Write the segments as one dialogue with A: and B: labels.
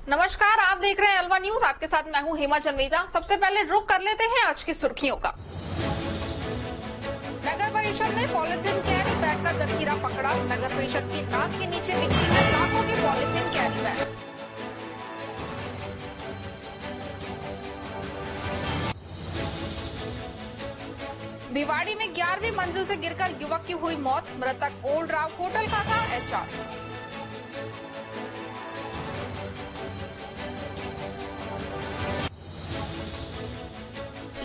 A: नमस्कार, आप देख रहे हैं अलवा न्यूज। आपके साथ मैं हूं हेमा जन्मेजा। सबसे पहले रुख कर लेते हैं आज की सुर्खियों का। नगर परिषद ने पॉलिथीन कैरी बैग का जखीरा पकड़ा। नगर परिषद की नाक के नीचे बिकती है लाखों के पॉलिथीन कैरी बैग। भिवाड़ी में 11वीं मंजिल से गिरकर युवक की हुई मौत। मृतक ओल्ड राव होटल का था एचआर।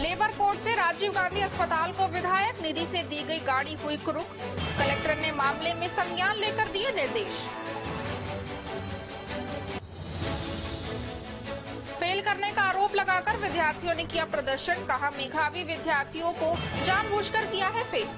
A: लेबर कोर्ट से राजीव गांधी अस्पताल को विधायक निधि से दी गई गाड़ी हुई कुरुक। कलेक्टर ने मामले में संज्ञान लेकर दिए निर्देश। फेल करने का आरोप लगाकर विद्यार्थियों ने किया प्रदर्शन। कहा, मेधावी विद्यार्थियों को जानबूझकर किया है फेल।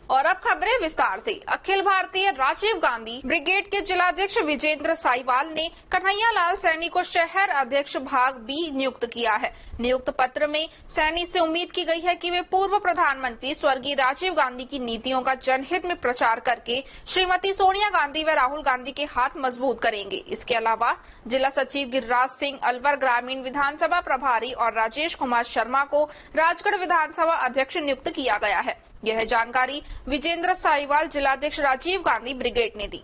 A: और अब खबरें विस्तार से। अखिल भारतीय राजीव गांधी ब्रिगेड के जिलाध्यक्ष विजेंद्र साहिवाल ने कन्हैया लाल सैनी को शहर अध्यक्ष भाग बी नियुक्त किया है। नियुक्त पत्र में सैनी से उम्मीद की गई है कि वे पूर्व प्रधानमंत्री स्वर्गीय राजीव गांधी की नीतियों का जनहित में प्रचार करके श्रीमती सोनिया गांधी व राहुल गांधी के हाथ मजबूत करेंगे। इसके अलावा जिला सचिव गिरिराज सिंह, अलवर ग्रामीण विधानसभा प्रभारी और राजेश कुमार शर्मा को राजगढ़ विधानसभा अध्यक्ष नियुक्त किया गया है। यह जानकारी विजेंद्र साहिवाल जिलाध्यक्ष राजीव गांधी ब्रिगेड ने दी।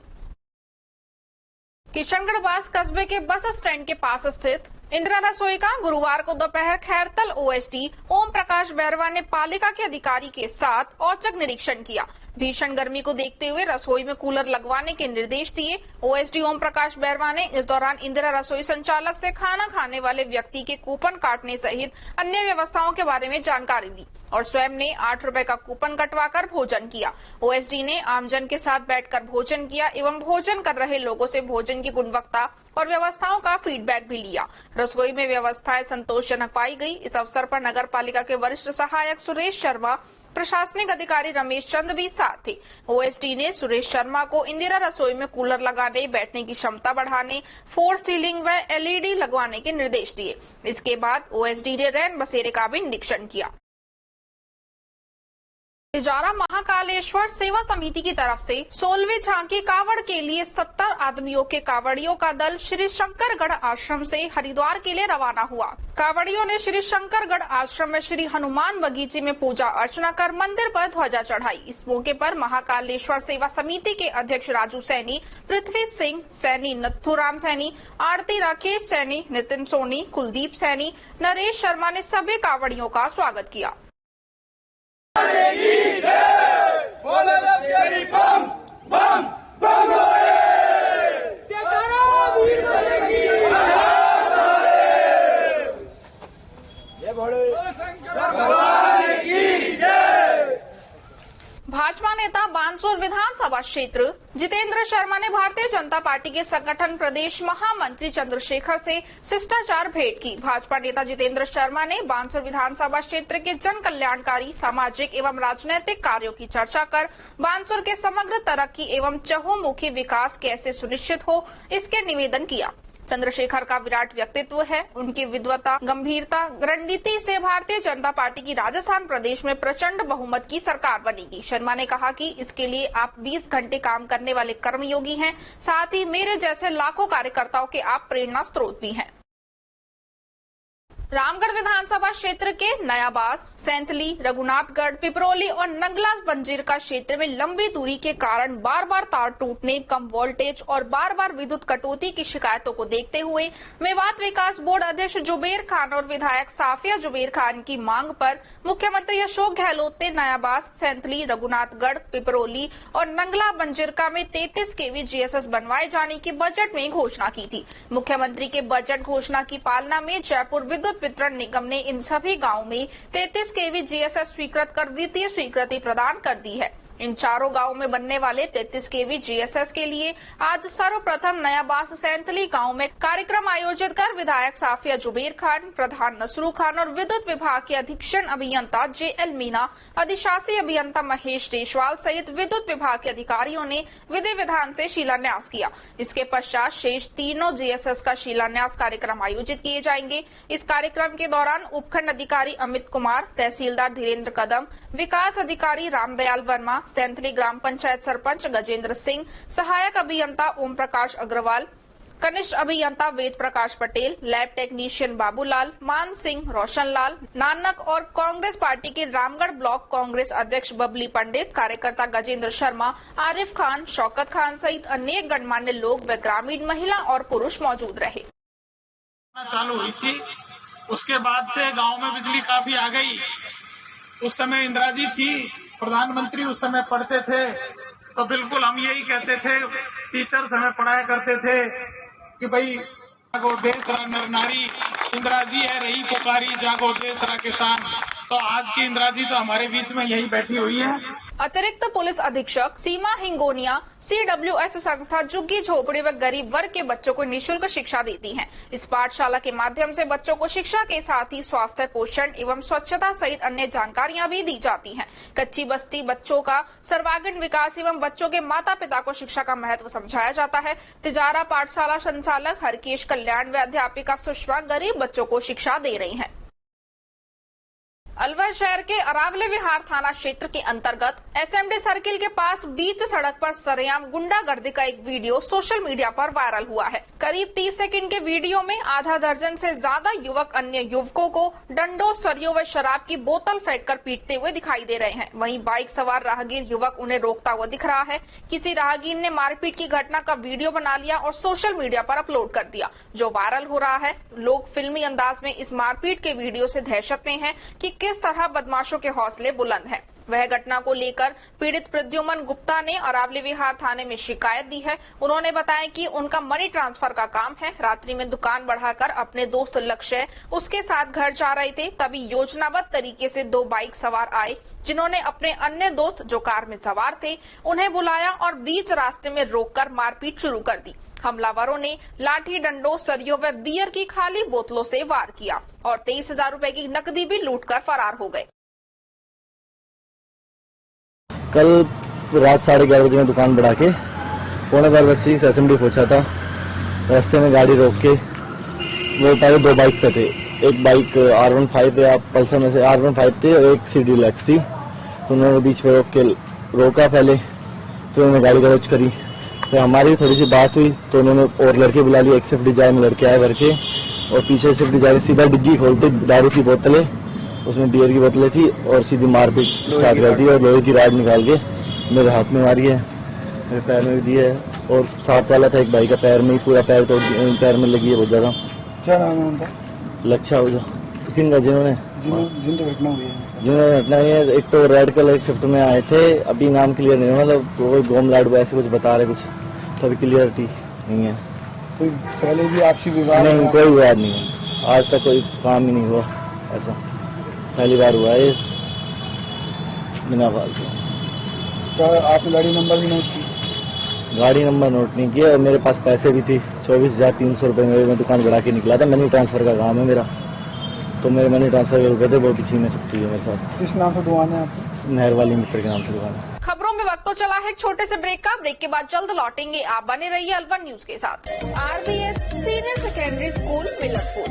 A: किशनगढ़ वास कस्बे के बस स्टैंड के पास स्थित इंदिरा रसोई का गुरुवार को दोपहर खैरतल ओएसडी ओम प्रकाश बैरवा ने पालिका के अधिकारी के साथ औचक निरीक्षण किया। भीषण गर्मी को देखते हुए रसोई में कूलर लगवाने के निर्देश दिए। ओएसडी ओम प्रकाश बैरवा ने इस दौरान इंदिरा रसोई संचालक से खाना खाने वाले व्यक्ति के कूपन काटने सहित अन्य व्यवस्थाओं के बारे में जानकारी दी और स्वयं ने 8 रुपए का कूपन कटवाकर भोजन किया। ओएसडी ने आमजन के साथ बैठकर भोजन किया एवं भोजन कर रहे लोगों से भोजन की गुणवत्ता और व्यवस्थाओं का फीडबैक भी लिया। रसोई में व्यवस्थाएं संतोषजनक पाई गई। इस अवसर पर नगर पालिका के वरिष्ठ सहायक सुरेश शर्मा, प्रशासनिक अधिकारी रमेश चंद भी साथ थे। ओएसडी ने सुरेश शर्मा को इंदिरा रसोई में कूलर लगाने, बैठने की क्षमता बढ़ाने, फोर सीलिंग व एलईडी लगवाने के निर्देश दिए। इसके बाद ओएसडी ने रैन बसेरे का भी निरीक्षण किया। तिजारा महाकालेश्वर सेवा समिति की तरफ से 16वीं झांकी कावड़ के लिए 70 आदमियों के कावड़ियों का दल श्री शंकरगढ़ आश्रम से हरिद्वार के लिए रवाना हुआ। कावड़ियों ने श्री शंकरगढ़ आश्रम में श्री हनुमान बगीचे में पूजा अर्चना कर मंदिर पर ध्वजा चढ़ाई। इस मौके पर महाकालेश्वर सेवा समिति के अध्यक्ष राजू सैनी, पृथ्वी सिंह सैनी, नथुराम सैनी, आरती राकेश सैनी, नितिन सोनी, कुलदीप सैनी, नरेश शर्मा ने सभी कावड़ियों का स्वागत किया। भाजपा नेता बानसूर विधानसभा क्षेत्र जितेंद्र शर्मा ने भारतीय जनता पार्टी के संगठन प्रदेश महामंत्री चंद्रशेखर से शिष्टाचार भेंट की। भाजपा नेता जितेंद्र शर्मा ने बानसूर विधानसभा क्षेत्र के जन कल्याणकारी, सामाजिक एवं राजनीतिक कार्यों की चर्चा कर बानसूर के समग्र तरक्की एवं चहुमुखी विकास कैसे सुनिश्चित हो, इसके निवेदन किया। चंद्रशेखर का विराट व्यक्तित्व है। उनकी विद्वता, गंभीरता, रणनीति से भारतीय जनता पार्टी की राजस्थान प्रदेश में प्रचंड बहुमत की सरकार बनेगी। शर्मा ने कहा कि इसके लिए आप 20 घंटे काम करने वाले कर्मयोगी हैं, साथ ही मेरे जैसे लाखों कार्यकर्ताओं के आप प्रेरणा स्रोत भी हैं। रामगढ़ विधानसभा क्षेत्र के नयाबास, सैंथली, रघुनाथगढ़, पिपरोली और नगला बंजीर का क्षेत्र में लंबी दूरी के कारण बार बार तार टूटने, कम वोल्टेज और बार बार विद्युत कटौती की शिकायतों को देखते हुए मेवात विकास बोर्ड अध्यक्ष जुबेर खान और विधायक साफिया जुबेर खान की मांग पर मुख्यमंत्री अशोक गहलोत ने नयाबास, सैंथली, रघुनाथगढ़, पिपरोली और नगला बंजीरका में 33 केवी जीएसएस बनवाए जाने की बजट में घोषणा की थी। मुख्यमंत्री के बजट घोषणा की पालना में जयपुर विद्युत वितरण निगम ने इन सभी गांवों में 33 केवी जीएसएस स्वीकृत कर वित्तीय स्वीकृति प्रदान कर दी है। इन चारों गांवों में बनने वाले 33 केवी जीएसएस के लिए आज सर्वप्रथम नयाबास सैंथली गांव में कार्यक्रम आयोजित कर विधायक साफिया जुबेर खान, प्रधान नसरू खान और विद्युत विभाग के अधीक्षण अभियंता जेएल मीना, अधिशासी अभियंता महेश देशवाल सहित विद्युत विभाग के अधिकारियों ने विधि विधान से शिलान्यास किया। इसके पश्चात शेष तीनों जीएसएस का शिलान्यास कार्यक्रम आयोजित किए जाएंगे। इस कार्यक्रम कार्यक्रम के दौरान उपखंड अधिकारी अमित कुमार, तहसीलदार धीरेन्द्र कदम, विकास अधिकारी रामदयाल वर्मा, सैंथली ग्राम पंचायत सरपंच गजेंद्र सिंह, सहायक अभियंता ओम प्रकाश अग्रवाल, कनिष्ठ अभियंता वेद प्रकाश पटेल, लैब टेक्नीशियन बाबूलाल, मान सिंह, रोशनलाल, नानक और कांग्रेस पार्टी के रामगढ़ ब्लॉक कांग्रेस अध्यक्ष बबली पंडित, कार्यकर्ता गजेंद्र शर्मा, आरिफ खान, शौकत खान सहित अनेक गणमान्य लोग व ग्रामीण महिला और पुरुष मौजूद रहे।
B: चालू हुई थी, उसके बाद से गांव में बिजली काफी आ गई। उस समय इंदिरा जी थी प्रधानमंत्री, उस समय पढ़ते थे तो बिल्कुल हम यही कहते थे, टीचर्स हमें पढ़ाया करते थे कि भाई जागो देश रा नर नारी, इंदिरा जी है रही पुकारी, जागो देश रा किसान। तो आज की इंदिरा जी तो हमारे बीच में यही बैठी हुई है।
A: अतिरिक्त पुलिस अधीक्षक सीमा हिंगोनिया CWS संस्था झुग्गी झोपड़ी व गरीब वर्ग के बच्चों को निःशुल्क शिक्षा देती है। इस पाठशाला के माध्यम से बच्चों को शिक्षा के साथ ही स्वास्थ्य, पोषण एवं स्वच्छता सहित अन्य जानकारियां भी दी जाती हैं। कच्ची बस्ती बच्चों का सर्वांगीण विकास एवं बच्चों के माता पिता को शिक्षा का महत्व समझाया जाता है। तिजारा पाठशाला संचालक हरकेश कल्याण व अध्यापिका सुषमा गरीब बच्चों को शिक्षा दे रही है। अलवर शहर के अरावली विहार थाना क्षेत्र के अंतर्गत SMD सर्किल के पास बीच सड़क पर सरेआम गुंडागर्दी का एक वीडियो सोशल मीडिया पर वायरल हुआ है। करीब 30 सेकंड के वीडियो में आधा दर्जन से ज्यादा युवक अन्य युवकों को डंडों, सरियों व शराब की बोतल फेंककर पीटते हुए दिखाई दे रहे हैं। वहीं बाइक सवार राहगीर युवक उन्हें रोकता हुआ दिख रहा है। किसी राहगीर ने मारपीट की घटना का वीडियो बना लिया और सोशल मीडिया पर अपलोड कर दिया, जो वायरल हो रहा है। लोग फिल्मी अंदाज में इस मारपीट के वीडियो से दहशत में हैं कि किस तरह बदमाशों के हौसले बुलंद हैं। वह घटना को लेकर पीड़ित प्रद्युमन गुप्ता ने अरावली विहार थाने में शिकायत दी है। उन्होंने बताया कि उनका मनी ट्रांसफर का काम है। रात्रि में दुकान बढ़ाकर अपने दोस्त लक्ष्य उसके साथ घर जा रहे थे, तभी योजनाबद्ध तरीके से 2 बाइक सवार आए, जिन्होंने अपने अन्य दोस्त जो कार में सवार थे उन्हें बुलाया और बीच रास्ते में रोककर मारपीट शुरू कर दी। हमलावरों ने लाठी, डंडों, सरियों व बियर की खाली बोतलों से वार किया और 23,000 रुपए की नकदी भी लूटकर फरार हो गए।
C: कल रात 11:30 बजे में दुकान बढ़ा के 11:45 से SMD पहुंचा था। रास्ते में गाड़ी रोक के वो पहले 2 बाइक पे थे। एक बाइक R15 या पल्सर में से R15 थी और एक CD Deluxe थी। तो उन्होंने बीच में रोका पहले, तो उन्होंने गाड़ी गलौज करी। फिर हमारी थोड़ी सी बात हुई तो उन्होंने और लड़के बुला लिए। एक स्विफ्ट डिजायर में लड़के आए भर के और पीछे स्विफ्ट डिजायर सीधा डिग्गी खोलते, दारू की बोतलें, उसमें बियर की बोतलें थी और सीधी मारपीट स्टार्ट कर दी और लोहे की रॉड निकाल के मेरे हाथ में मारी है, मेरे पैर में भी दी है और साथ वाला था एक भाई का पैर में ही पूरा पैर तोड़, पैर में लगी है बहुत ज्यादा। क्या नाम है उनका? लच्छा हो जा। किन का? जिन्होंने घटना हुई है। एक तो रेड कलर स्विफ्ट में आए थे, अभी नाम क्लियर नहीं, मतलब कोई गोम लाडू ऐसे कुछ बता रहे, कुछ तो अभी क्लियरिटी नहीं है।
D: कोई पहले भी आपसी विवाद?
C: नहीं, कोई विवाद नहीं है, आज तक कोई काम ही नहीं हुआ ऐसा, पहली बार हुआ है बिना फालतू।
D: क्या आपने गाड़ी नंबर भी नोट की?
C: गाड़ी नंबर नोट नहीं किया और मेरे पास पैसे भी थी 24,300 रुपए मेरे में दुकान बढ़ा के निकला था। मनी ट्रांसफर का काम है मेरा, तो मेरे मनी ट्रांसफर के रुपए थे वो किसी में छुट्टी है मेरे साथ।
D: किस नाम से दुकान है आपकी?
C: नहरवाली मित्र के नाम से दुकान है।
A: खबरों में वक्त तो चला है छोटे से ब्रेक का। ब्रेक के बाद जल्द लौटेंगे। आप बने रहिए अलवर न्यूज के साथ। RBS senior secondary school Milakpur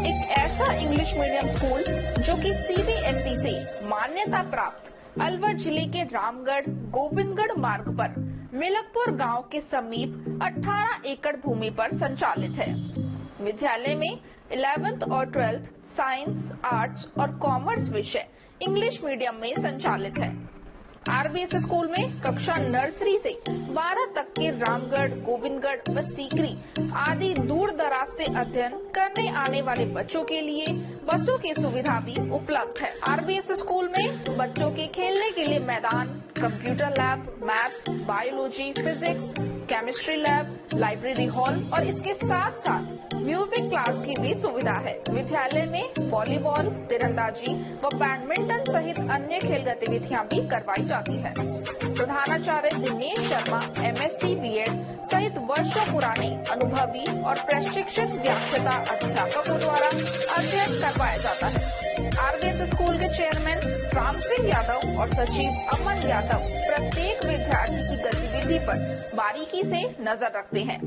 A: एक ऐसा इंग्लिश मीडियम स्कूल जो कि CBSE से मान्यता प्राप्त अलवर जिले के रामगढ़ गोविंदगढ़ मार्ग पर मिलकपुर गांव के समीप 18 एकड़ भूमि पर संचालित है। विद्यालय में 11th और 12th साइंस, आर्ट्स और कॉमर्स विषय इंग्लिश मीडियम में संचालित है। RBS स्कूल में कक्षा नर्सरी से 12 तक के रामगढ़, गोविंदगढ़ व सीकरी आदि दूर दराज से अध्ययन करने आने वाले बच्चों के लिए बसों की सुविधा भी उपलब्ध है। RBS स्कूल में बच्चों के खेलने के लिए मैदान, computer lab, math, biology, physics, chemistry lab, library hall और इसके साथ साथ म्यूजिक क्लास की भी सुविधा है। विद्यालय में वॉलीबॉल, तीरंदाजी व बैडमिंटन सहित अन्य खेल गतिविधियां भी करवाई जाती है। प्रधानाचार्य दिनेश शर्मा MSc B.Ed सहित वर्षों पुराने अनुभवी और प्रशिक्षित व्याख्याता अध्यापकों द्वारा अध्ययन करवाया जाता है। RBS स्कूल के चेयरमैन राम सिंह यादव और सचिव अमन यादव प्रत्येक विद्यार्थी की गतिविधि पर बारीकी से नजर रखते हैं।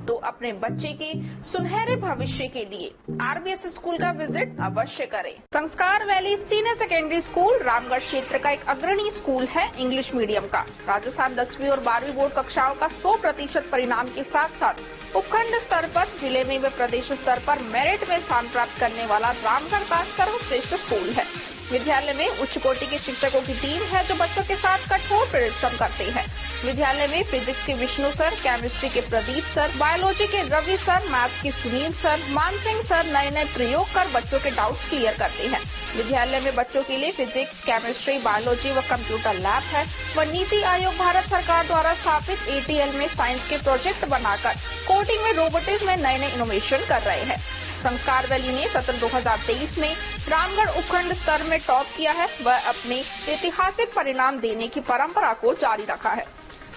A: तो अपने बच्चे के सुनहरे भविष्य के लिए आरबीएस स्कूल का विजिट अवश्य करें। संस्कार valley senior secondary school Ramgarh क्षेत्र का एक अग्रणी स्कूल है इंग्लिश मीडियम का। राजस्थान 10वीं और 12वीं बोर्ड कक्षाओं का 100% परिणाम के साथ साथ उपखंड स्तर पर, जिले में व प्रदेश स्तर पर मेरिट में स्थान प्राप्त करने वाला रामगढ़ का सर्वश्रेष्ठ स्कूल है। विद्यालय में उच्च कोटि के शिक्षकों की टीम है जो बच्चों के साथ कठोर परिश्रम करते हैं। विद्यालय में फिजिक्स के विष्णु सर, केमिस्ट्री के प्रदीप सर, बायोलॉजी के रवि सर, मैथ्स के सुनील सर, मानसिंह सर नए प्रयोग कर बच्चों के डाउट्स क्लियर करते हैं। विद्यालय में बच्चों के लिए फिजिक्स, केमिस्ट्री, बायोलॉजी व कंप्यूटर लैब है व नीति आयोग भारत सरकार द्वारा स्थापित ATL में साइंस के प्रोजेक्ट बनाकर कोडिंग में रोबोटिक्स में नए इनोवेशन कर रहे हैं। संस्कार वैली ने सत्र 2023 में रामगढ़ उपखंड स्तर में टॉप किया है व अपने ऐतिहासिक परिणाम देने की परंपरा को जारी रखा है।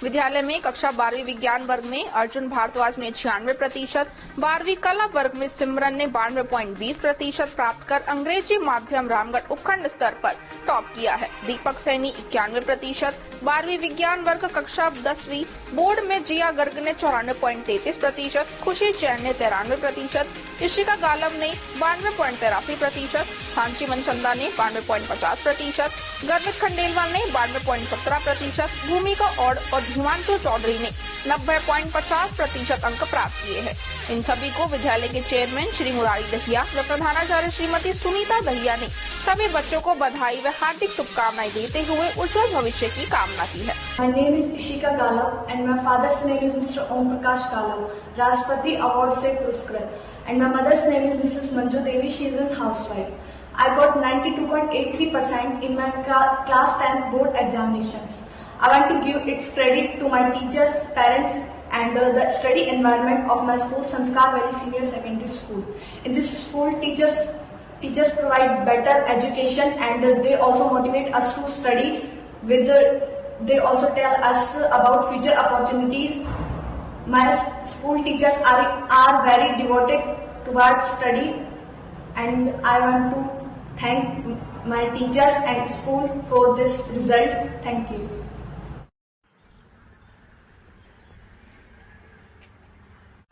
A: विद्यालय में कक्षा 12वीं विज्ञान वर्ग में अर्जुन भारद्वाज ने 96%, 12वीं कला वर्ग में सिमरन ने 92.20% प्राप्त कर अंग्रेजी माध्यम रामगढ़ उपखंड स्तर पर टॉप किया है। दीपक सैनी 91%, 12वीं विज्ञान वर्ग कक्षा 10वीं बोर्ड में जिया गर्ग ने 94.33%, खुशी जैन ने 93%, इशिका गालव ने 92.83%, सांची मनचंदा ने 92.50%, गर्वित खंडेलवाल ने 92.17%, भूमिका और हिमांशु चौधरी ने 90.50% अंक प्राप्त किए हैं। इन सभी को विद्यालय के चेयरमैन श्री मुरारी दहिया व प्रधानाचार्य श्रीमती सुनीता दहिया ने सभी बच्चों को बधाई व हार्दिक शुभकामनाएं देते हुए उज्जवल भविष्य की कामना की है।
E: My name is Ishika Galav and my father's name is Mr. Om Prakash Galav, Rashtrapati Award से पुरस्कृत, and my mother's name is Mrs. Manju Devi. She is a housewife. I got 92.83% in my class 10 board examinations. I want to give its credit to my teachers, parents and the study environment of my school, Sanskar Valley Senior Secondary School. In this school, teachers provide better education and they also motivate us to study. They also tell us about future opportunities. My school teachers are very devoted towards study and I want to thank my teachers and school for this result. Thank you.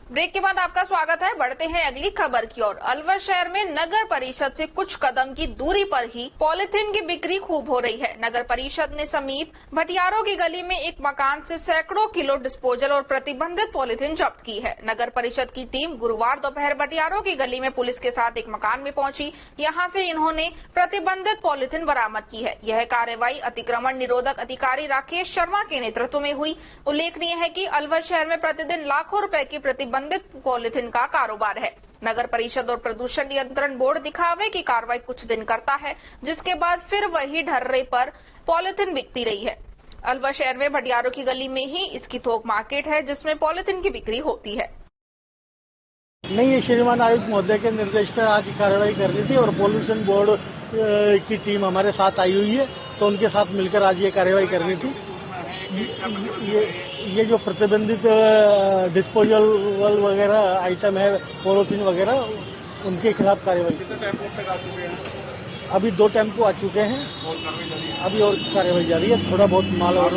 A: Break के बाद आपका स्वागत है। बढ़ते हैं अगली खबर की ओर। अलवर शहर में नगर परिषद से कुछ कदम की दूरी पर ही पॉलिथीन की बिक्री खूब हो रही है। नगर परिषद ने समीप भटियारों की गली में एक मकान से सैकड़ों किलो डिस्पोजल और प्रतिबंधित पॉलिथीन जब्त की है। नगर परिषद की टीम गुरुवार दोपहर भटियारों की गली में पुलिस के साथ एक मकान में पहुंची। यहां से इन्होंने प्रतिबंधित पॉलिथीन बरामद की है। यह कार्रवाई अतिक्रमण निरोधक अधिकारी राकेश शर्मा के नेतृत्व में हुई। उल्लेखनीय है कि अलवर शहर में प्रतिदिन लाखों रुपए की प्रतिबंधित पॉलिथीन का कारोबार है। नगर परिषद और प्रदूषण नियंत्रण बोर्ड दिखावे की कार्रवाई कुछ दिन करता है, जिसके बाद फिर वही ढर्रे पर पॉलिथीन बिकती रही है। अलवर शहर में भटियारों की गली में ही इसकी थोक मार्केट है, जिसमें पॉलिथीन की बिक्री होती है।
F: नहीं, ये श्रीमान आयुक्त महोदय के निर्देश पर आज कार्रवाई करनी थी और पॉल्यूशन बोर्ड की टीम हमारे साथ आई हुई है, तो उनके साथ मिलकर आज ये कार्रवाई करनी थी। ये जो प्रतिबंधित डिस्पोजल वगैरह आइटम है, पॉलिथीन वगैरह, उनके खिलाफ कार्रवाई। कितने टेम्पो तक आ चुके हैं? अभी 2 टेम्पो आ चुके हैं, अभी और कार्रवाई जारी है। थोड़ा बहुत माल और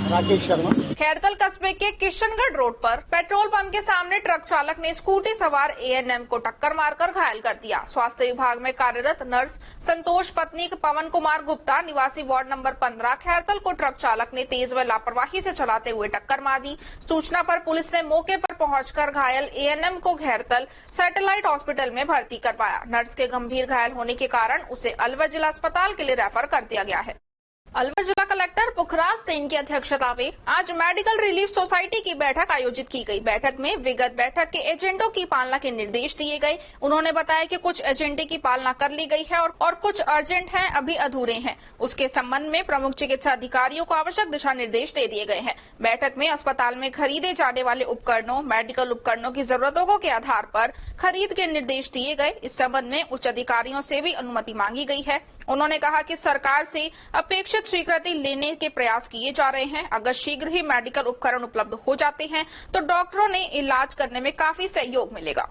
F: राकेश शर्मा।
A: खैरतल कस्बे के किशनगढ़ रोड पर पेट्रोल पंप के सामने ट्रक चालक ने स्कूटी सवार ANM को टक्कर मारकर घायल कर दिया। स्वास्थ्य विभाग में कार्यरत नर्स संतोष पत्नी पवन कुमार गुप्ता निवासी वार्ड नंबर 15 खैरतल को ट्रक चालक ने तेज व लापरवाही से चलाते हुए टक्कर मार दी। सूचना पर पुलिस ने मौके पर पहुंचकर घायल ANM को खैरतल सैटेलाइट हॉस्पिटल में भर्ती करवाया। नर्स के गंभीर घायल होने के कारण उसे अलवर जिला अस्पताल के लिए रेफर कर दिया गया है। अलवर जिला कलेक्टर पुखराज सेन की अध्यक्षता में आज मेडिकल रिलीफ सोसाइटी की बैठक आयोजित की गई। बैठक में विगत बैठक के एजेंडों की पालना के निर्देश दिए गए। उन्होंने बताया कि कुछ एजेंडे की पालना कर ली गई है और कुछ अर्जेंट हैं, अभी अधूरे हैं। उसके संबंध में प्रमुख चिकित्सा अधिकारियों को आवश्यक दिशा निर्देश दे दिए गए हैं। बैठक में अस्पताल में खरीदे जाने वाले उपकरणों, मेडिकल उपकरणों की जरूरतों के आधार पर खरीद के निर्देश दिए गए। इस संबंध में उच्च अधिकारियों से भी अनुमति मांगी गई है। उन्होंने कहा कि सरकार से अपेक्षित स्वीकृति लेने के प्रयास किए जा रहे हैं। अगर शीघ्र ही मेडिकल उपकरण उपलब्ध हो जाते हैं तो डॉक्टरों ने इलाज करने में काफी सहयोग मिलेगा।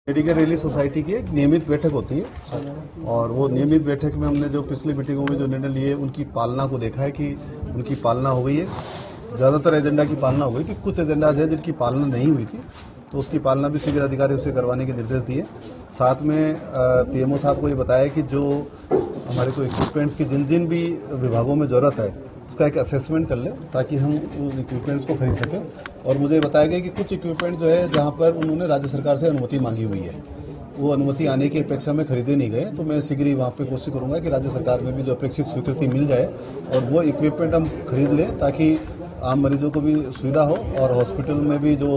G: मेडिकल रिलीफ सोसाइटी की एक नियमित बैठक होती है और वो नियमित बैठक में हमने जो पिछली मीटिंगों में जो निर्णय लिए उनकी पालना को देखा है कि उनकी पालना हो गई है। ज्यादातर एजेंडा की पालना हो गई थी। कुछ एजेंडाज है जिनकी पालना नहीं हुई थी, तो उसकी पालना भी शीघ्र अधिकारियों से करवाने के निर्देश दिए। साथ में पीएमओ साहब को ये बताया कि जो हमारे को इक्विपमेंट्स की जिन जिन भी विभागों में जरूरत है उसका एक असेसमेंट कर ले, ताकि हम उन इक्विपमेंट्स को खरीद सकें। और मुझे बताया गया कि कुछ इक्विपमेंट जो है जहां पर उन्होंने राज्य सरकार से अनुमति मांगी हुई है, वो अनुमति आने की अपेक्षा में खरीदे नहीं गए। तो मैं शीघ्र ही वहां पे कोशिश करूंगा कि राज्य सरकार में भी जो अपेक्षित स्वीकृति मिल जाए और वो इक्विपमेंट हम खरीद लें, ताकि आम मरीजों को भी सुविधा हो और हॉस्पिटल में भी जो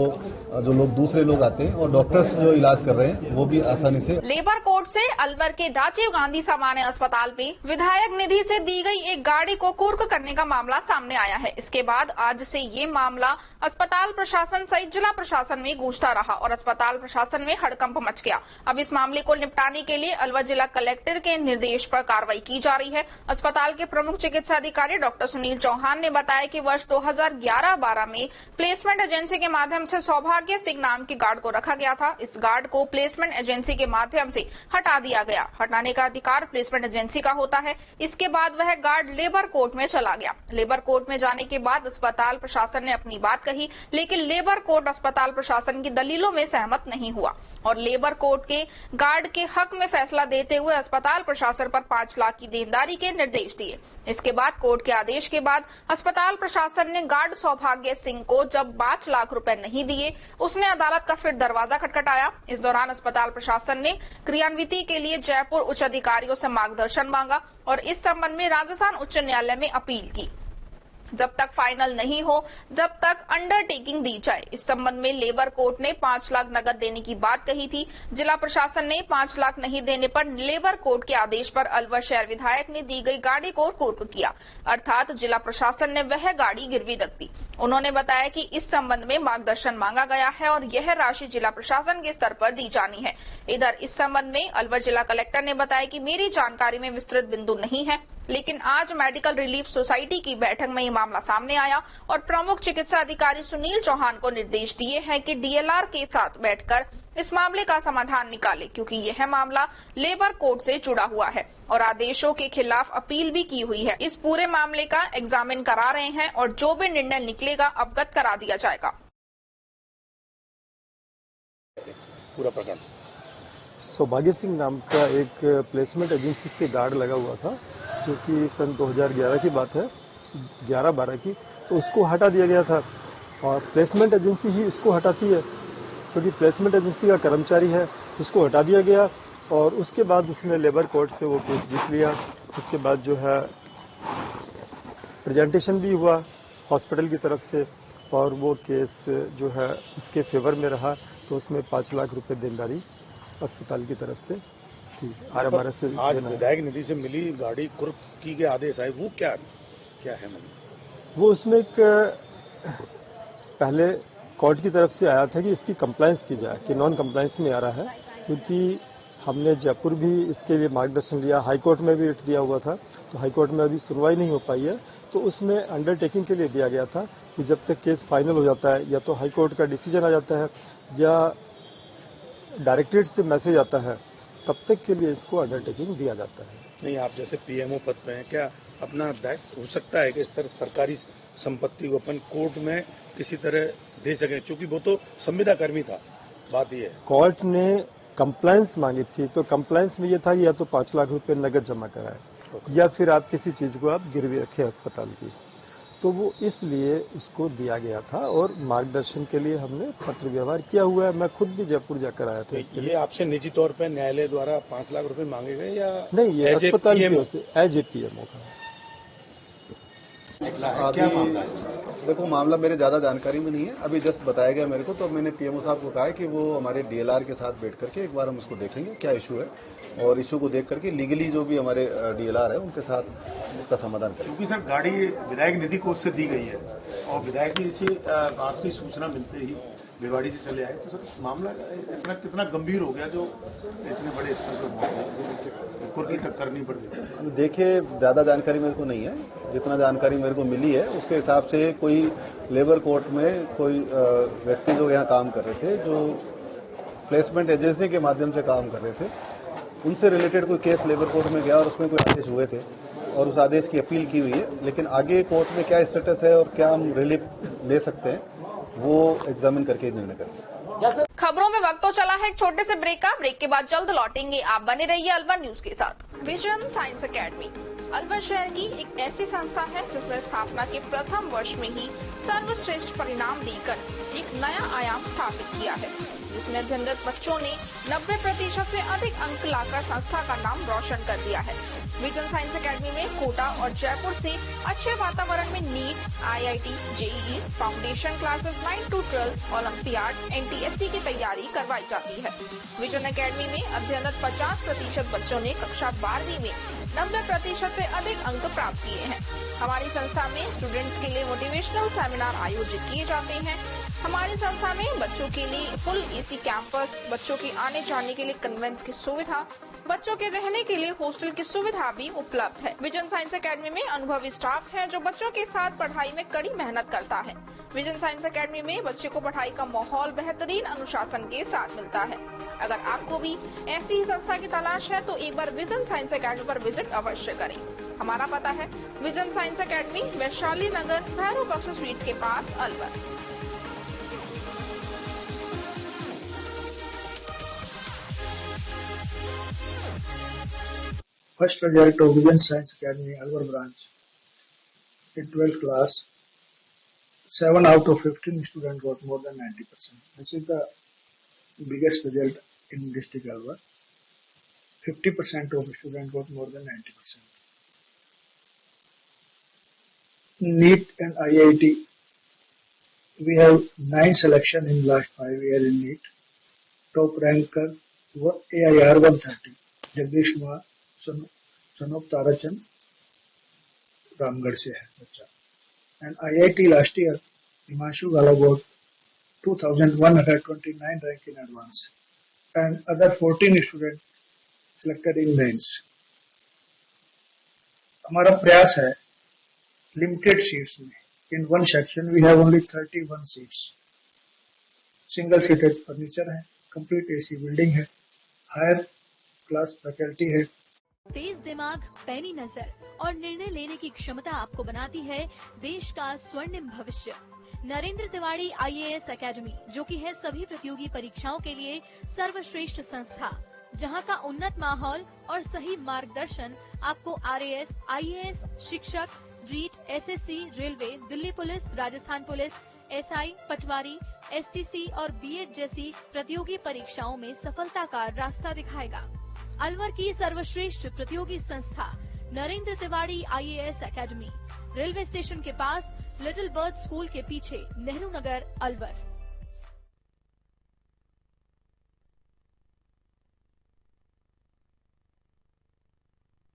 G: लोग दूसरे लोग आते हैं और डॉक्टर्स जो इलाज कर रहे हैं वो भी आसानी से।
A: लेबर कोर्ट से अलवर के राजीव गांधी सामान्य अस्पताल में विधायक निधि से दी गई एक गाड़ी को कुर्क करने का मामला सामने आया है। इसके बाद आज से ये मामला अस्पताल प्रशासन सहित जिला प्रशासन में गूंजता रहा और अस्पताल प्रशासन में हड़कंप मच गया। अब इस मामले को निपटाने के लिए अलवर जिला कलेक्टर के निर्देश पर कार्रवाई की जा रही है। अस्पताल के प्रमुख चिकित्सा अधिकारी डॉक्टर सुनील चौहान ने बताया कि वर्ष 2011-12 में प्लेसमेंट एजेंसी के माध्यम से सौभाग्य सिंह नाम के गार्ड को रखा गया था। इस गार्ड को प्लेसमेंट एजेंसी के माध्यम से हटा दिया गया। हटाने का अधिकार प्लेसमेंट एजेंसी का होता है। इसके बाद वह गार्ड लेबर कोर्ट में चला गया। लेबर कोर्ट में जाने के बाद अस्पताल प्रशासन ने अपनी बात कही, लेकिन लेबर कोर्ट अस्पताल प्रशासन की दलीलों में सहमत नहीं हुआ और लेबर कोर्ट के गार्ड के हक में फैसला देते हुए अस्पताल प्रशासन पर 5 लाख की देनदारी के निर्देश दिए। इसके बाद कोर्ट के आदेश के बाद अस्पताल प्रशासन ने गार्ड सौभाग्य सिंह को जब 5 लाख रुपए नहीं दिए, उसने अदालत का फिर दरवाजा खटखटाया। इस दौरान अस्पताल प्रशासन ने क्रियान्विति के लिए जयपुर उच्च अधिकारियों से मार्गदर्शन मांगा और इस संबंध में राजस्थान उच्च न्यायालय में अपील की। जब तक फाइनल नहीं हो जब तक अंडरटेकिंग दी जाए। इस संबंध में लेबर कोर्ट ने 5 लाख नकद देने की बात कही थी। जिला प्रशासन ने 5 लाख नहीं देने पर लेबर कोर्ट के आदेश पर अलवर शहर विधायक ने दी गई गाड़ी को कुर्क किया, अर्थात जिला प्रशासन ने वह गाड़ी गिरवी रख दी। उन्होंने बताया कि इस संबंध में मार्गदर्शन मांगा गया है और यह राशि जिला प्रशासन के स्तर पर दी जानी है। इधर इस संबंध में अलवर जिला कलेक्टर ने बताया कि मेरी जानकारी में विस्तृत बिंदु नहीं है, लेकिन आज मेडिकल रिलीफ सोसाइटी की बैठक में ये मामला सामने आया और प्रमुख चिकित्सा अधिकारी सुनील चौहान को निर्देश दिए हैं कि डीएलआर के साथ बैठकर इस मामले का समाधान निकाले, क्योंकि यह मामला लेबर कोर्ट से जुड़ा हुआ है और आदेशों के खिलाफ अपील भी की हुई है। इस पूरे मामले का एग्जामिन करा रहे हैं और जो भी निर्णय निकलेगा अवगत करा दिया जाएगा।
H: पूरा प्रकरण
F: सौभाग्य सिंह नाम का एक प्लेसमेंट एजेंसी से गार्ड लगा हुआ था, जो कि सन 2011 की बात है, 11-12 की, तो उसको हटा दिया गया था और प्लेसमेंट एजेंसी ही उसको हटाती है, क्योंकि प्लेसमेंट एजेंसी का कर्मचारी है, उसको हटा दिया गया और उसके बाद उसने लेबर कोर्ट से वो केस जीत लिया। उसके बाद जो है प्रेजेंटेशन भी हुआ हॉस्पिटल की तरफ से और वो केस जो है उसके फेवर में रहा, तो उसमें 5 लाख रुपए देनदारी अस्पताल की तरफ से थी। RMRS से
H: आज विधायक निधि से मिली गाड़ी कुर्क की के आदेश आए, वो क्या है?
F: वो उसमें एक पहले कोर्ट की तरफ से आया था कि इसकी कंप्लायंस की जाए, कि नॉन कंप्लायंस में आ रहा है, क्योंकि हमने जयपुर भी इसके लिए मार्गदर्शन लिया, हाई कोर्ट में भी रिट दिया हुआ था, तो हाई कोर्ट में अभी सुनवाई नहीं हो पाई है, तो उसमें अंडरटेकिंग के लिए दिया गया था कि जब तक केस फाइनल हो जाता है, या तो हाई कोर्ट का डिसीजन आ जाता है या डायरेक्टरेट से मैसेज आता है, तब तक के लिए इसको अंडरटेकिंग दिया जाता है।
H: नहीं, आप जैसे पीएमओ पद पे हैं, क्या अपना दायित्व हो सकता है कि इस तरह सरकारी संपत्ति को अपन कोर्ट में किसी तरह दे सकें, क्योंकि वो तो संविदा कर्मी था। बात ये है, कोर्ट
F: ने कंप्लायंस मांगी थी, तो कंप्लायंस में ये था या तो 5 लाख रुपए नगद जमा कराए या फिर आप किसी चीज को आप गिरवी रखें अस्पताल की, तो वो इसलिए उसको दिया गया था और मार्गदर्शन के लिए हमने पत्र व्यवहार किया हुआ है। मैं खुद भी जयपुर जाकर आया था।
H: ये आपसे निजी तौर पर न्यायालय द्वारा 5 लाख रुपए मांगे गए या
F: नहीं? ये अस्पताल की ओर से एज ए पीएमओ का।
G: क्या मामला है? देखो, मामला मेरे ज्यादा जानकारी में नहीं है, अभी जस्ट बताया गया मेरे को, तो मैंने पीएमओ साहब को कहा है कि वो हमारे डीएलआर के साथ बैठ करके एक बार हम उसको देखेंगे क्या इशू है, और इशू को देख करके लीगली जो भी हमारे डीएलआर है उनके साथ उसका समाधान करेंगे।
H: क्योंकि सर गाड़ी विधायक निधि कोष से दी गई है और विधायक की इसी बात की सूचना मिलते ही भिवाड़ी से चले आए, तो सर मामला इतना कितना गंभीर हो गया जो इतने बड़े स्तर पर पहुंच गया, कुर्की तक करनी पड़ गई?
G: देखिए, ज्यादा जानकारी मेरे को नहीं है, जितना जानकारी मेरे को मिली है उसके हिसाब से कोई लेबर कोर्ट में कोई व्यक्ति जो यहाँ काम कर रहे थे, जो प्लेसमेंट एजेंसी के माध्यम से काम कर रहे थे, उनसे रिलेटेड कोई केस लेबर कोर्ट में गया और उसमें कोई आदेश हुए थे और उस आदेश की अपील की हुई है, लेकिन आगे कोर्ट में क्या स्टेटस है और क्या हम रिलीफ ले सकते हैं वो एग्जामिन करके निर्णय करेंगे।
A: खबरों में वक्त तो चला है एक छोटे से ब्रेक का। ब्रेक के बाद जल्द लौटेंगे। आप बने रहिए अलवर न्यूज के साथ। विजन साइंस एकेडमी अलवर शहर की एक ऐसी संस्था है जिसने स्थापना के प्रथम वर्ष में ही सर्वश्रेष्ठ परिणाम देकर एक नया आयाम स्थापित किया है, जिसमें अध्ययनरत बच्चों ने 90% से अधिक अंक लाकर संस्था का नाम रोशन कर दिया है। विजन साइंस एकेडमी में कोटा और जयपुर से अच्छे वातावरण में NEET, IIT, JEE, foundation classes 9 to 12, olympiad, NTSC की तैयारी करवाई जाती है। विजन एकेडमी में अध्ययनरत 50% बच्चों ने कक्षा 12वीं में 90% से अधिक अंक प्राप्त किए हैं। हमारी संस्था में स्टूडेंट्स के लिए मोटिवेशनल सेमिनार आयोजित किए जाते हैं। हमारी संस्था में बच्चों के लिए फुल AC कैंपस, बच्चों के आने जाने के लिए कन्वेंस की सुविधा, बच्चों के रहने के लिए हॉस्टल की सुविधा भी उपलब्ध है। विजन साइंस एकेडमी में अनुभवी स्टाफ है जो बच्चों के साथ पढ़ाई में कड़ी मेहनत करता है। विजन साइंस एकेडमी में बच्चे को पढ़ाई का माहौल बेहतरीन अनुशासन के साथ मिलता है। अगर आपको भी ऐसी ही संस्था की तलाश है तो एक बार विजन साइंस एकेडमी पर विजिट अवश्य करें। हमारा पता है विजन साइंस एकेडमी, वैशाली नगर, भैरव बख्श स्वीट्स के पास, Alwar.
D: First result of Vision Science Academy, Alvar branch. In 12th class, 7 out of 15 students got more than 90%. This is the biggest result in district Alvar. 50% of students got more than 90%. NEET and IIT, we have 9 selection in last 5 years in NEET. Top ranker AIR 130, Jagdish Kumar, son of Tarachand, Ramgarh se hai bachcha. And IIT last year, Himanshu Gala got 2129 rank in advance. And other 14 students selected in mains. हमारा प्रयास है limited seats में, in one section we have only 31 seats. Single seated furniture है, complete AC building है, higher class faculty है।
I: तेज दिमाग, पैनी नजर और निर्णय लेने की क्षमता आपको बनाती है देश का स्वर्णिम भविष्य। नरेंद्र तिवारी IAS एकेडमी, जो कि है सभी प्रतियोगी परीक्षाओं के लिए सर्वश्रेष्ठ संस्था, जहां का उन्नत माहौल और सही मार्गदर्शन आपको RAS, IAS, शिक्षक, REET, SSC, railway, Delhi police, Rajasthan police, SI, patwari, STC और BEd जैसी प्रतियोगी परीक्षाओं में सफलता का रास्ता दिखाएगा। अलवर की सर्वश्रेष्ठ प्रतियोगी संस्था Narendra Tiwari IAS academy, railway station के पास, लिटिल बर्ड स्कूल के पीछे, नेहरू नगर, अलवर।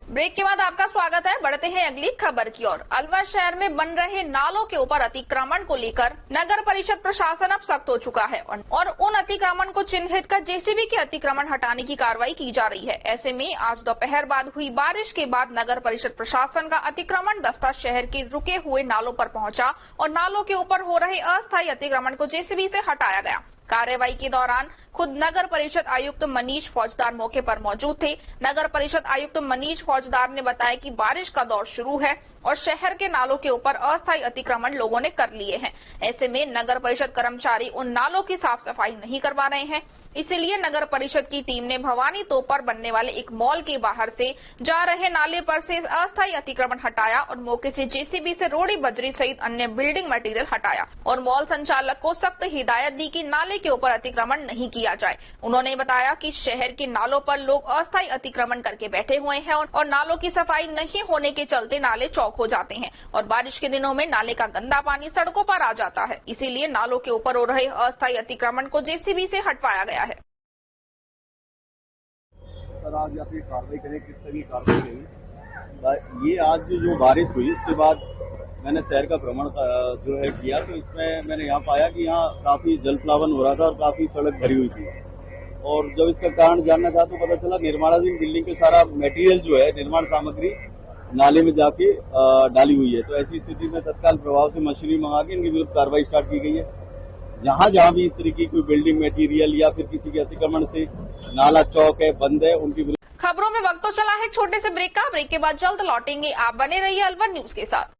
A: ब्रेक के बाद आपका स्वागत है। बढ़ते हैं अगली खबर की ओर। अलवर शहर में बन रहे नालों के ऊपर अतिक्रमण को लेकर नगर परिषद प्रशासन अब सख्त हो चुका है और उन अतिक्रमण को चिन्हित कर JCB के अतिक्रमण हटाने की कार्रवाई की जा रही है। ऐसे में आज दोपहर बाद हुई बारिश के बाद नगर परिषद प्रशासन का अतिक्रमण दस्ता शहर के रुके हुए नालों पर पहुंचा और नालों के ऊपर हो रहे अस्थायी अतिक्रमण को JCB से हटाया गया। कार्रवाई के दौरान खुद नगर परिषद आयुक्त मनीष फौजदार मौके पर मौजूद थे। नगर परिषद आयुक्त मनीष फौजदार ने बताया कि बारिश का दौर शुरू है और शहर के नालों के ऊपर अस्थायी अतिक्रमण लोगों ने कर लिए हैं। ऐसे में नगर परिषद कर्मचारी उन नालों की साफ सफाई नहीं करवा रहे हैं, इसीलिए नगर परिषद की टीम ने भवानी तोप पर बनने वाले एक मॉल के बाहर से जा रहे नाले पर से अस्थायी अतिक्रमण हटाया और मौके से JCB से रोड़ी बजरी सहित अन्य बिल्डिंग मटेरियल हटाया और मॉल संचालक को सख्त हिदायत दी कि नाले के ऊपर अतिक्रमण नहीं किया जाए। उन्होंने बताया कि शहर के नालों पर लोग अस्थायी अतिक्रमण करके बैठे हुए हैं और नालों की सफाई नहीं होने के चलते नाले चौक हो जाते हैं और बारिश के दिनों में नाले का गंदा पानी सड़कों पर आ जाता है। इसीलिए नालों के ऊपर हो रहे अस्थायी अतिक्रमण को JCB से हटवाया गया है।
C: सर आज यहाँ पे कार्रवाई करें, किस तरह की कार्रवाई करेंगे? ये आज जो बारिश हुई इसके बाद मैंने शहर का भ्रमण जो है किया, तो इसमें मैंने यहाँ पाया कि यहाँ काफी जल प्लावन हो रहा था और काफी सड़क भरी हुई थी और जब इसका कारण जानना चाहा तो पता चला निर्माणाधीन बिल्डिंग के सारा मटेरियल जो है, निर्माण सामग्री नाले में जाके डाली हुई है। तो ऐसी स्थिति में तत्काल प्रभाव से मशीनरी मंगा के इनके विरुद्ध कार्रवाई स्टार्ट की गई है। जहां जहां भी इस तरीके की कोई बिल्डिंग मटेरियल या फिर किसी के अतिक्रमण से नाला चौक है, बंद है, उनके विरुद्ध
A: खबरों में वक्त तो चला है छोटे से ब्रेक का। ब्रेक के बाद जल्द लौटेंगे, आप बने रहिए अलवर न्यूज के साथ।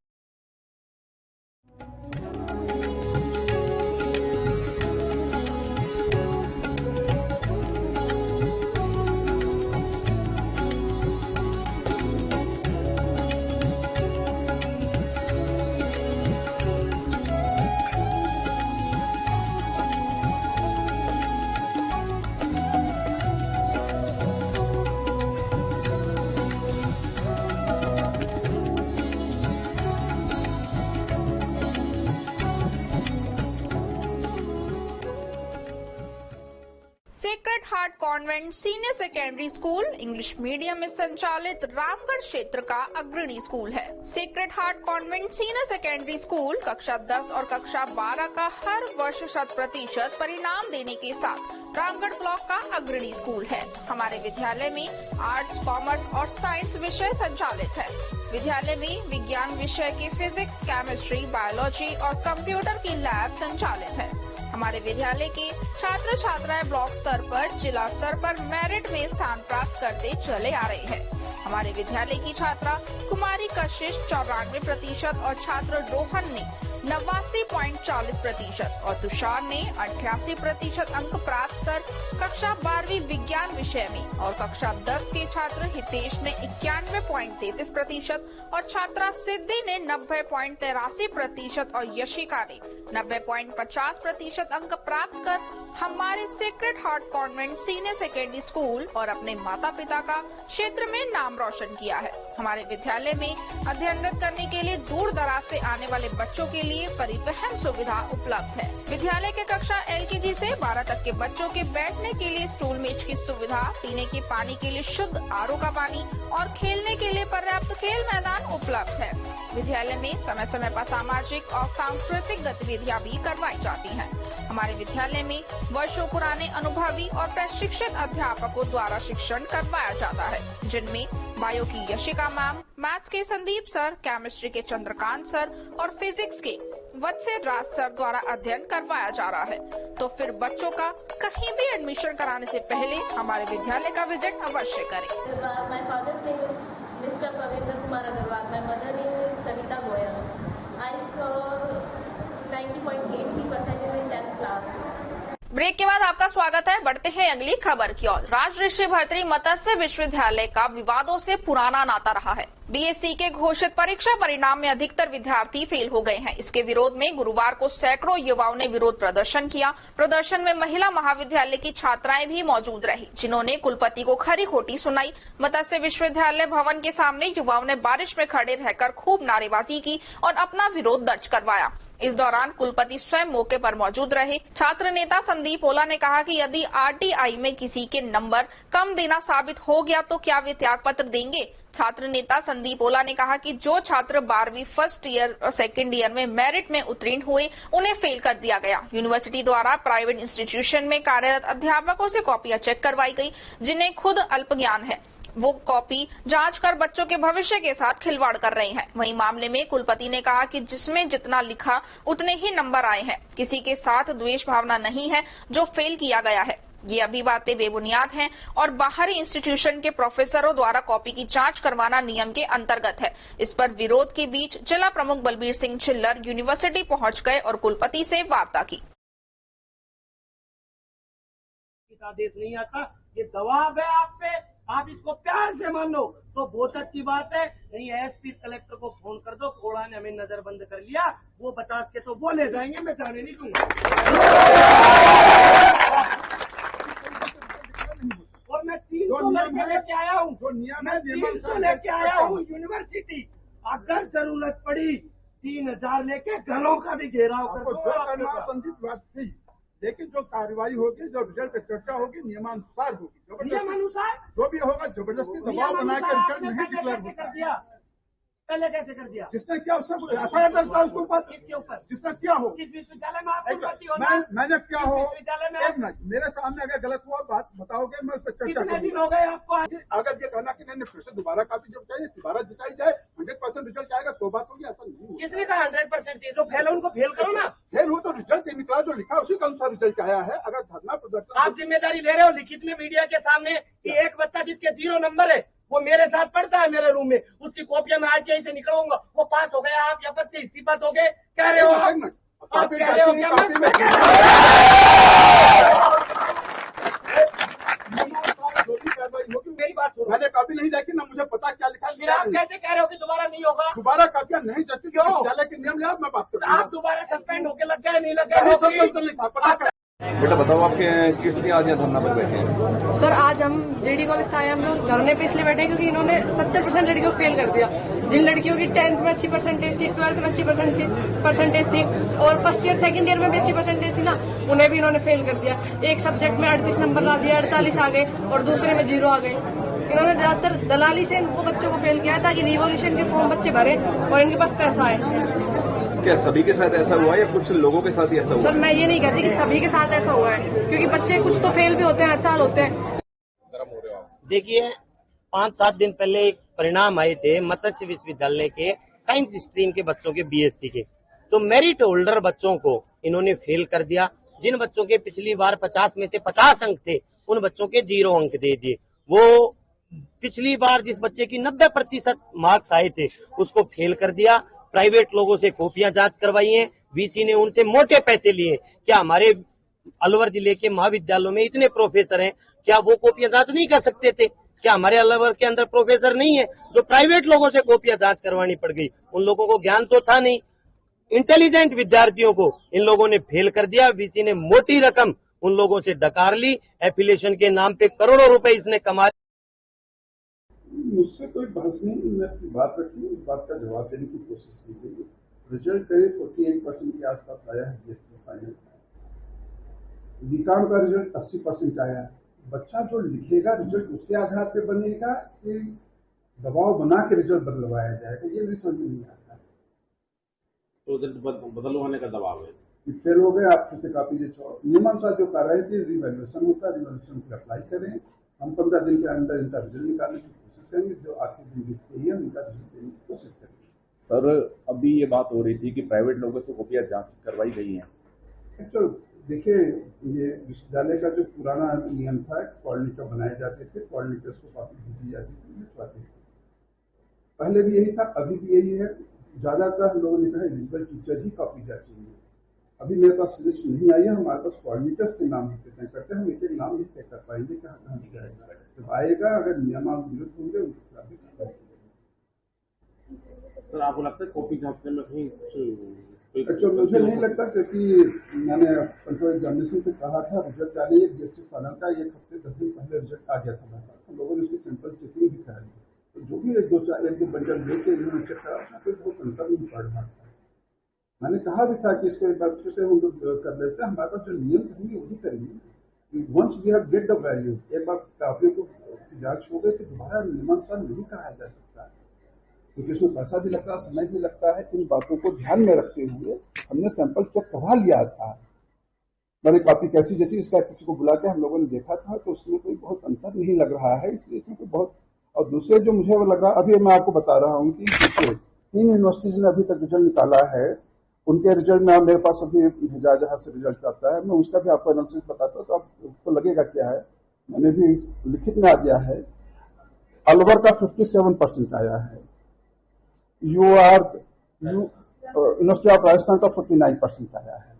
A: Sacred heart convent senior secondary school English medium में संचालित रामगढ़ क्षेत्र का अग्रणी स्कूल है। Sacred heart convent senior secondary school कक्षा 10 और कक्षा 12 का हर वर्ष 100% परिणाम देने के साथ रामगढ़ ब्लॉक का अग्रणी स्कूल है। हमारे विद्यालय में आर्ट्स, कॉमर्स और साइंस विषय संचालित है। विद्यालय में विज्ञान विषय के फिजिक्स, केमिस्ट्री, बायोलॉजी और कंप्यूटर की लैब संचालित है। हमारे विद्यालय के छात्र छात्राएं ब्लॉक स्तर पर, जिला स्तर पर मेरिट में स्थान प्राप्त करते चले आ रहे हैं। हमारे विद्यालय की छात्रा कुमारी कशिश 94% और छात्र रोहन ने 89.40% और तुषार ने 88% अंक प्राप्त कर कक्षा 12वीं विज्ञान विषय में और कक्षा 10 के छात्र हितेश ने 91.33% और छात्रा सिद्धि ने 90.83% और यशिका ने 90.50% अंक प्राप्त कर हमारे sacred heart convent senior secondary school और अपने माता पिता का क्षेत्र में नाम रोशन किया है। हमारे विद्यालय में अध्ययनरत करने के लिए दूर दराज से आने वाले बच्चों के लिए परिवहन सुविधा उपलब्ध है। विद्यालय के कक्षा LKG से 12 तक के बच्चों के बैठने के लिए स्टूल मेज की सुविधा, पीने के पानी के लिए शुद्ध RO का पानी और खेलने के लिए पर्याप्त खेल मैदान उपलब्ध है। विद्यालय में समय समय पर सामाजिक और सांस्कृतिक गतिविधियां भी करवाई जाती हैं। हमारे विद्यालय में वर्षों पुराने अनुभवी और प्रशिक्षित अध्यापकों द्वारा शिक्षण करवाया जाता है, जिनमें बायो की यशिका मैम, मैथ्स के संदीप सर, केमिस्ट्री के चंद्रकांत सर और फिजिक्स के वत्स्य राज सर द्वारा अध्ययन करवाया जा रहा है। तो फिर बच्चों का कहीं भी एडमिशन कराने से पहले हमारे विद्यालय का विजिट अवश्य करें।
J: My father's name is Mr. Pavindra Kumar Agarwal. My mother name is Savita Goyal. I scored 90.83% in the 10th class.
A: Break के बाद आपका स्वागत है। बढ़ते हैं अगली खबर की ओर। राजऋषि भर्तृ मत्स्य विश्वविद्यालय का विवादों से पुराना नाता रहा है। BSc के घोषित परीक्षा परिणाम में अधिकतर विद्यार्थी फेल हो गए हैं। इसके विरोध में गुरुवार को सैकड़ों युवाओं ने विरोध प्रदर्शन किया। प्रदर्शन में महिला महाविद्यालय की छात्राएं भी मौजूद रही, जिन्होंने कुलपति को खरी खोटी सुनाई। मत्स्य विश्वविद्यालय भवन के सामने युवाओं ने बारिश में खड़े रहकर खूब नारेबाजी की और अपना विरोध दर्ज करवाया। इस दौरान कुलपति स्वयं मौके पर मौजूद रहे। छात्र नेता संदीप ओला ने कहा कि यदि RTI में किसी के नंबर कम देना साबित हो गया तो क्या वे त्याग पत्र देंगे। छात्र नेता संदीप ओला ने कहा कि जो छात्र 12वीं फर्स्ट ईयर और सेकेंड ईयर में मेरिट में उत्तीर्ण हुए, उन्हें फेल कर दिया गया। यूनिवर्सिटी द्वारा प्राइवेट इंस्टीट्यूशन में कार्यरत अध्यापकों से कॉपियां चेक करवाई गई, जिन्हें खुद अल्प ज्ञान है। वो कॉपी जांच कर बच्चों के भविष्य के साथ खिलवाड़ कर रहे हैं। वहीं मामले में कुलपति ने कहा कि जिसमें जितना लिखा उतने ही नंबर आए हैं। किसी के साथ द्वेष भावना नहीं है जो फेल किया गया है। ये अभी बातें बेबुनियाद हैं और बाहरी इंस्टीट्यूशन के प्रोफेसरों द्वारा कॉपी की जांच करवाना नियम के अंतर्गत है। इस पर विरोध के बीच जिला प्रमुख बलबीर सिंह छिल्लर यूनिवर्सिटी पहुंच गए और कुलपति से वार्ता की।
K: आदेश नहीं आता, ये दबाव है आप पे, आप इसको प्यार से मान लो तो बहुत अच्छी बात है। नहीं SP कलेक्टर को फोन कर दो, कोड़ा ने हमें नजरबंद कर लिया, वो 50 के तो वो ले जाएंगे, मैं जाने नहीं दूंगा। और मैं 300 लड़के लेके आया हूँ, 300 लेके आया हूँ यूनिवर्सिटी। अगर जरूरत पड़ी 3000 लेके घरों का भी घेराव कर दो।
L: लेकिन जो कार्रवाई होगी, जो रिजल्ट पे चर्चा होगी, नियमानुसार होगी।
K: नियमानुसार
L: जो भी होगा जबरदस्ती दबाव बना के रिजल्ट नहीं डिक्लेयर
K: कर दिया। पहले कैसे कर दिया?
L: जिसने किया उससे FIR दर्ज करो उसके ऊपर।
K: किसके ऊपर?
L: जिसने किया हो।
K: किस विश्वविद्यालय में आप कुलपति हो ना?
L: मैंने क्या हो?
K: विश्वविद्यालय में
L: एक मिनट, मेरे सामने अगर गलत हुआ बात बताओगे, मैं उस पर चर्चा
K: कितने दिन हो गए आपको?
L: अगर ये कहना कि नहीं फिर से दोबारा काफी जब चाहिए, दोबारा जिताई जाए, 100% रिजल्ट आएगा तो बात होगी। ऐसा नहीं।
K: किसने कहा 100% चाहिए? जो फेल है उनको फेल करो ना।
L: फेल हो तो रिजल्ट निकला, जो लिखा उसी के अनुसार रिजल्ट आया है। अगर धरना प्रदर्शन
K: आप जिम्मेदारी ले रहे हो लिखित में मीडिया के सामने कि एक बच्चा जिसके 0 नंबर है वो मेरे साथ पढ़ता है मेरे रूम में, उसकी कॉपियां मैं आरटीआई से निकलवाऊंगा, वो पास हो गया, आप यहाँ पर से इस्तीफा दोगे, कह रहे हो आप कह रहे हो क्या? मेरी बात सुनो,
L: मैंने कॉपी नहीं देखी ना, मुझे पता क्या लिखा है।
K: आप कैसे कह रहे हो कि दोबारा नहीं होगा?
L: दोबारा कॉपियां नहीं जैसे
K: क्यों?
L: विद्यालय के नियम लिया मैं बात कर रहा हूँ।
K: आप दोबारा सस्पेंड होके लग गए नहीं लग गए?
M: बेटा बताओ, आपके किस लिए आज यहाँ धरना पर बैठे हैं?
N: सर आज हम जेडी कॉलेज से आए, हम लोग धरने पे इसलिए बैठे हैं क्योंकि इन्होंने 70% लड़कियों को फेल कर दिया। जिन लड़कियों की 10th में अच्छी परसेंटेज थी, 12th में अच्छी परसेंटेज थी और फर्स्ट ईयर सेकंड ईयर में भी अच्छी परसेंटेज थी ना, उन्हें भी इन्होंने फेल कर दिया। एक सब्जेक्ट में 38 नंबर ला दिया, 48 आ गए और दूसरे में 0 आ गए। इन्होंने ज्यादातर दलाली से इनको बच्चों को फेल किया है ताकि रिवॉल्यूशन के फॉर्म बच्चे भरे और इनके पास पैसा आए।
M: क्या सभी के साथ ऐसा हुआ या कुछ लोगों के साथ ही ऐसा हुआ?
N: सर मैं ये नहीं कहती कि सभी के साथ ऐसा हुआ है, क्योंकि बच्चे कुछ तो फेल भी होते हैं, हर साल होते हैं।
K: देखिए 5-7 दिन पहले एक परिणाम आए थे मत्स्य विश्वविद्यालय के साइंस स्ट्रीम के बच्चों के बीएससी के, तो मेरिट होल्डर बच्चों को इन्होंने फेल कर दिया। जिन बच्चों के पिछली बार 50 में से 50 अंक थे उन बच्चों के 0 अंक दे दिए। वो पिछली बार जिस बच्चे की 90% मार्क्स आए थे उसको फेल कर दिया। प्राइवेट लोगों से कॉपियां जांच करवाई हैं, वीसी ने उनसे मोटे पैसे लिए। क्या हमारे अलवर जिले के महाविद्यालयों में इतने प्रोफेसर हैं, क्या वो कॉपियां जांच नहीं कर सकते थे? क्या हमारे अलवर के अंदर प्रोफेसर नहीं है जो प्राइवेट लोगों से कॉपियां जांच करवानी पड़ गई? उन लोगों को ज्ञान तो था नहीं। इंटेलिजेंट विद्यार्थियों को इन लोगों ने फेल कर दिया। वीसी ने मोटी रकम उन लोगों से डकार ली, एफिलिएशन के नाम पे करोड़ों रुपए इसने कमाए।
L: मुझसे कोई बहस नहीं, मैं बात रखी, उस बात का जवाब देने की कोशिश की गई। रिजल्ट करीब 48% के आसपास आया है बीएससी फाइनल। बीकॉम का रिजल्ट 80% आया है। बच्चा जो लिखेगा रिजल्ट उसके आधार पे बनेगा कि दबाव बना के रिजल्ट बदलवाया जाएगा, ये भी समझ नहीं आता।
O: तो रिजल्ट बदलवाने का दबाव है,
L: फेल हो गए आप फिर से कॉपी नियमानुसार जो कार्रवाई थी, रिवैल्यूएशन होता है, रिवैल्यूएशन पर अप्लाई करें। हम 15 दिन के अंदर इनका रिजल्ट निकालने की कोशिश करेंगे, जो आखिरी दिन लिखते ही उनका रिजल्ट देने की कोशिश करेंगे।
M: सर अभी ये बात हो रही थी कि प्राइवेट लोगों से कॉपियां जांच करवाई गई हैं।
L: तो देखिए, ये विश्वविद्यालय का जो पुराना नियम था, कोऑर्डिनेटर बनाए जाते थे, कोऑर्डिनेटर्स को कॉपी भेजी जाती थी, लिखवाते थे। पहले भी यही था, अभी भी यही है। ज्यादातर लोगों ने कहा एलिजिबल टीचर ही कॉपी जांचेंगे। अभी मेरे पास लिस्ट नहीं आई है, हमारे पास कोऑर्डिनेटर्स के नाम होते तय करते हैं, हम एक एक नाम ही तय कर पाएंगे कहाँ कहाँ जाएगा। जब आएगा अगर नियमानुसार होंगे उनके खिलाफ भी कार्रवाई करेंगे।
O: सर आपको लगता है कॉपी जांचने में कहीं
L: अच्छा, मुझे नहीं लगता, क्योंकि मैंने कंट्रोल एग्जामिनेशन से कहा था रिजल्ट आने बीएससी फाइनल का 1 हफ्ते 10 दिन पहले रिजल्ट आ गया था मेरे पास। हम लोगों ने उसकी सैंपल चेकिंग भी कराई, तो जो भी एक दो बंडल लेके इन्होंने चेक करा उसमें कोई बहुत अंतर नहीं पड़ रहा था। मैंने कहा भी था कि इसके बाद फिर से हम लोग कर लेते हैं, हमारे पास जो नियम कहेंगे वही करेंगे। Once we have get the value, एक बार काफियों को जांच हो गई तो दोबारा नियमानुसार नहीं कराया जा सकता, क्योंकि इसमें पैसा भी लगता है, समय भी लगता है। इन बातों को ध्यान में रखते हुए हमने सैंपल चेक करा लिया था। मेरी कॉपी कैसी जैसी इसका किसी को बुला के हम लोगों ने देखा था, तो उसमें कोई बहुत अंतर नहीं लग रहा है, इसलिए इसमें कोई बहुत। और दूसरे जो मुझे वो लगा, अभी मैं आपको बता रहा हूँ कि 3 यूनिवर्सिटीज ने अभी तक रिजल्ट निकाला है, उनके रिजल्ट में मेरे पास अभी भेजा जहां से रिजल्ट आता है, मैं उसका भी आपको एनालिसिस बताता हूं, तो आपको लगेगा क्या है। मैंने भी लिखित में आ गया है। अलवर का 57% आया है, यूनिवर्सिटी ऑफ राजस्थान का 49% आया है,